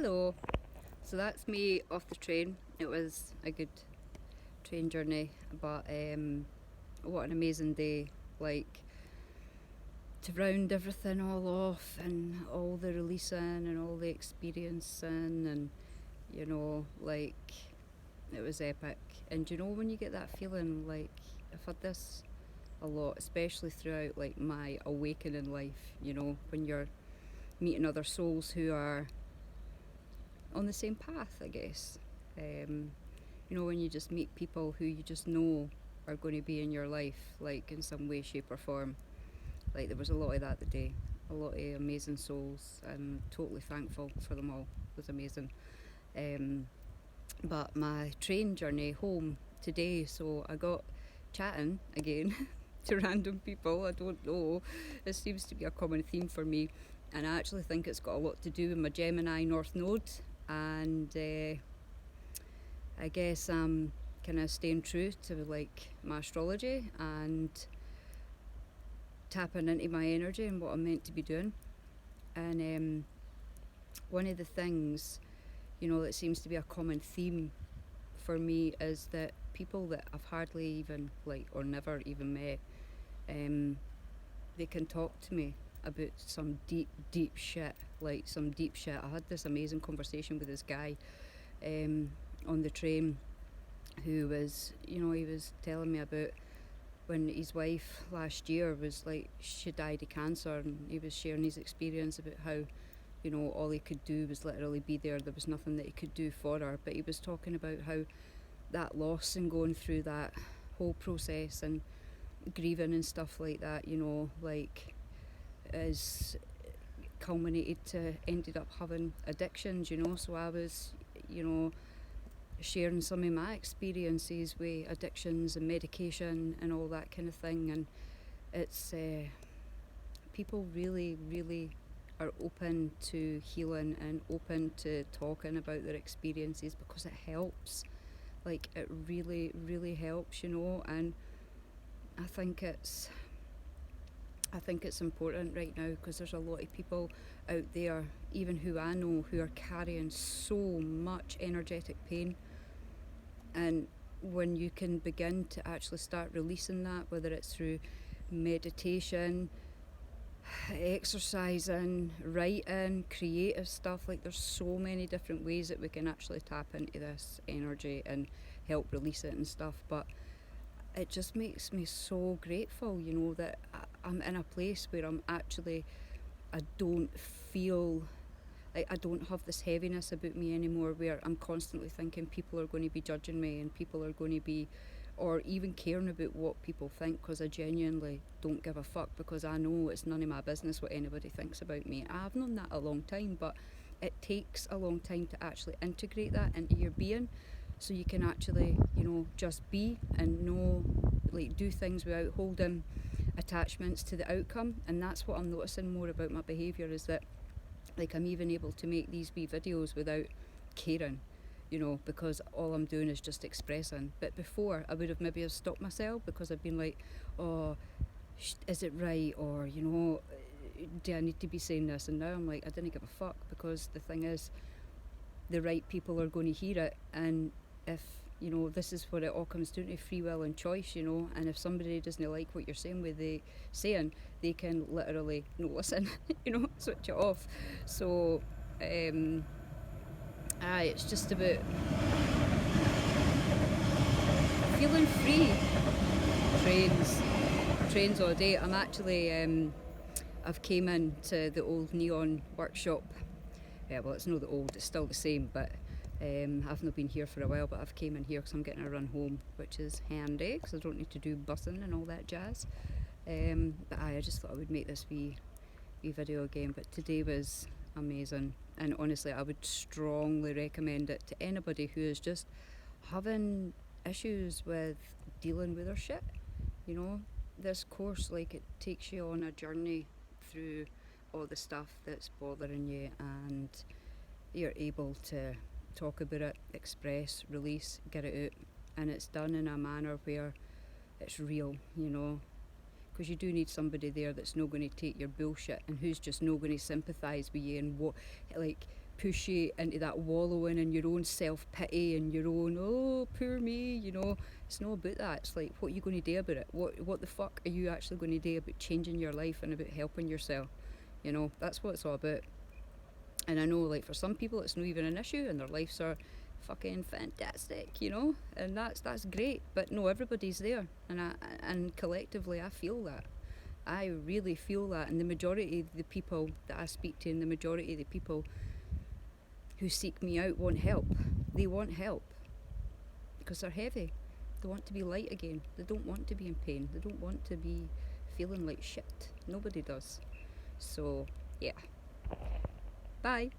Hello. So that's me off the train. It was a good train journey, but what an amazing day. Like, to round everything all off and all the releasing and all the experiencing, and like, it was epic. And when you get that feeling, like, I've had this a lot, especially throughout like my awakening life, when you're meeting other souls who are on the same path, I guess. Um, when you just meet people who you just know are going to be in your life, like in some way, shape, or form. Like, there was a lot of that today, a lot of amazing souls. I'm totally thankful for them all. It was amazing. Um, but my train journey home today, so I got chatting again to random people. I don't know. This seems to be a common theme for me, and I actually think it's got a lot to do with my Gemini North Node, and I guess I'm kind of staying true to like my astrology and tapping into my energy and what I'm meant to be doing. And one of the things, that seems to be a common theme for me is that people that I've hardly even like or never even met, um, they can talk to me about some deep, deep shit. Like some deep shit. I had this amazing conversation with this guy um, on the train who was, he was telling me about when his wife last year was like, she died of cancer, and he was sharing his experience about how, all he could do was literally be there. There was nothing that he could do for her. But he was talking about how that loss and going through that whole process and grieving and stuff like that, like, is culminated to ended up having addictions, So I was, sharing some of my experiences with addictions and medication and all that kind of thing. And it's people really, really are open to healing and open to talking about their experiences because it helps. Like, it really, really helps, And I think it's I think it's important right now because there's a lot of people out there, even who I know, who are carrying so much energetic pain. And when you can begin to actually start releasing that, whether it's through meditation, exercising, writing, creative stuff, like, there's so many different ways that we can actually tap into this energy and help release it and stuff. But it just makes me so grateful, that I'm in a place where I don't feel like I don't have this heaviness about me anymore, where I'm constantly thinking people are going to be judging me and people are going to be, or even caring about what people think, because I genuinely don't give a fuck, because I know it's none of my business what anybody thinks about me. I've known that a long time, but it takes a long time to actually integrate that into your being, so you can actually, just be and know, like, do things without holding attachments to the outcome. And that's what I'm noticing more about my behaviour, is that, like, I'm even able to make these wee videos without caring, because all I'm doing is just expressing. But before, I would have maybe have stopped myself because I've been like, oh, is it right? Or, do I need to be saying this? And now I'm like, I didn't give a fuck, because the thing is, the right people are going to hear it. And if, this is what it all comes down to, free will and choice, and if somebody doesn't like what you're saying, they can literally no listen, switch it off. So it's just about feeling free. Trains all day. I'm actually I've came in to the old neon workshop. Yeah, well, it's not the old, it's still the same, but I've not been here for a while, but I've came in here because I'm getting a run home, which is handy because I don't need to do bussing and all that jazz. But I just thought I would make this wee video again. But today was amazing, and honestly, I would strongly recommend it to anybody who is just having issues with dealing with their shit. This course, like, it takes you on a journey through all the stuff that's bothering you, and you're able to talk about it, express, release, get it out. And it's done in a manner where it's real, because you do need somebody there that's not going to take your bullshit and who's just not going to sympathise with you and push you into that wallowing in your own self-pity and your own, oh, poor me, you know. It's not about that. It's like, what are you going to do about it? What the fuck are you actually going to do about changing your life and about helping yourself? You know, that's what it's all about. And I know, like, for some people it's not even an issue and their lives are fucking fantastic, you know, and that's great. But no, everybody's there, and collectively I feel that. I really feel that, and the majority of the people that I speak to, and the majority of the people who seek me out want help. They want help because they're heavy. They want to be light again. They don't want to be in pain. They don't want to be feeling like shit. Nobody does. So, yeah. Bye.